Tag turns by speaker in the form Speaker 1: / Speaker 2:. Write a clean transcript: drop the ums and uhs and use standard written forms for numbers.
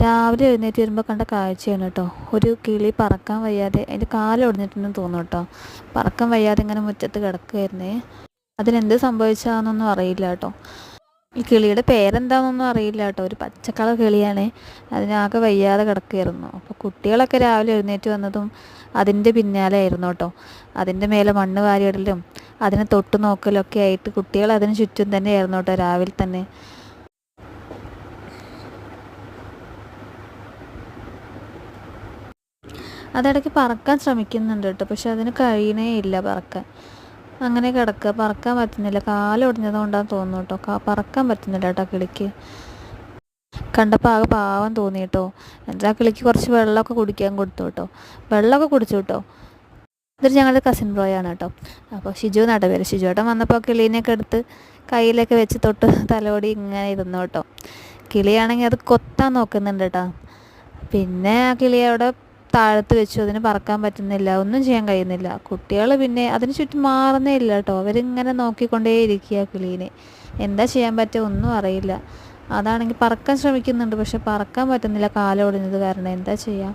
Speaker 1: രാവിലെ എഴുന്നേറ്റ് വരുമ്പോൾ കണ്ട കാഴ്ചയാണ് കേട്ടോ. ഒരു കിളി പറക്കാൻ വയ്യാതെ അതിൻ്റെ കാലൊടിഞ്ഞിട്ടുണ്ടെന്ന് തോന്നും കേട്ടോ. പറക്കാൻ വയ്യാതെ ഇങ്ങനെ മുറ്റത്ത് കിടക്കുകയായിരുന്നേ. അതിനെന്ത് സംഭവിച്ചാന്നൊന്നും അറിയില്ല കേട്ടോ. ഈ കിളിയുടെ പേരെന്താണെന്നൊന്നും അറിയില്ല കേട്ടോ. ഒരു പച്ചക്കളർ കിളിയാണ്. അതിനാകെ വയ്യാതെ കിടക്കുകയായിരുന്നു. അപ്പോൾ കുട്ടികളൊക്കെ രാവിലെ എഴുന്നേറ്റ് വന്നതും അതിൻ്റെ പിന്നാലെ ആയിരുന്നു കേട്ടോ. അതിൻ്റെ മേലെ മണ്ണ് വാരിയിടലും അതിനെ തൊട്ട് നോക്കലൊക്കെ ആയിട്ട് കുട്ടികൾ അതിന് ചുറ്റും തന്നെ ആയിരുന്നു കേട്ടോ രാവിലെ തന്നെ. അതിടയ്ക്ക് പറക്കാൻ ശ്രമിക്കുന്നുണ്ട് കേട്ടോ. പക്ഷെ അതിന് കഴിയണേ ഇല്ല പറക്കാൻ. അങ്ങനെ കിടക്കുക, പറക്കാൻ പറ്റുന്നില്ല. കാലൊടിഞ്ഞത് കൊണ്ടാന്ന് തോന്നുന്നു കേട്ടോ. പറക്കാൻ പറ്റുന്നില്ല കേട്ടോ കിളിക്ക്. കണ്ടപ്പോൾ ആകെ പാവം തോന്നി കേട്ടോ. എന്നിട്ട് ആ കിളിക്ക് കുറച്ച് വെള്ളമൊക്കെ കുടിക്കാൻ കൊടുത്തു കേട്ടോ. വെള്ളമൊക്കെ കുടിച്ചു കേട്ടോ. ഇതൊരു ഞങ്ങളുടെ കസിൻ ബ്രോയാണ് കേട്ടോ. അപ്പോൾ ഷിജു എന്നാട്ടോ പേര്. ഷിജുവേട്ടൻ വന്നപ്പോൾ കിളീനെയൊക്കെ എടുത്ത് കയ്യിലൊക്കെ വെച്ച് തൊട്ട് തലോടി ഇങ്ങനെ ഇരുന്നു കേട്ടോ. കിളിയാണെങ്കിൽ അത് കൊത്താൻ നോക്കുന്നുണ്ട് കേട്ടോ. പിന്നെ ആ കിളി അവിടെ താഴത്ത് വെച്ചു. അതിന് പറക്കാൻ പറ്റുന്നില്ല, ഒന്നും ചെയ്യാൻ കഴിയുന്നില്ല. കുട്ടികൾ പിന്നെ അതിന് ചുറ്റും മാറുന്നേ ഇല്ല കേട്ടോ. അവരിങ്ങനെ നോക്കിക്കൊണ്ടേ ഇരിക്കുക കിളീനെ. എന്താ ചെയ്യാൻ പറ്റുക ഒന്നും അറിയില്ല. അതാണെങ്കിൽ പറക്കാൻ ശ്രമിക്കുന്നുണ്ട്, പക്ഷെ പറക്കാൻ പറ്റുന്നില്ല കാലൊടിഞ്ഞത് കാരണം. എന്താ ചെയ്യുക?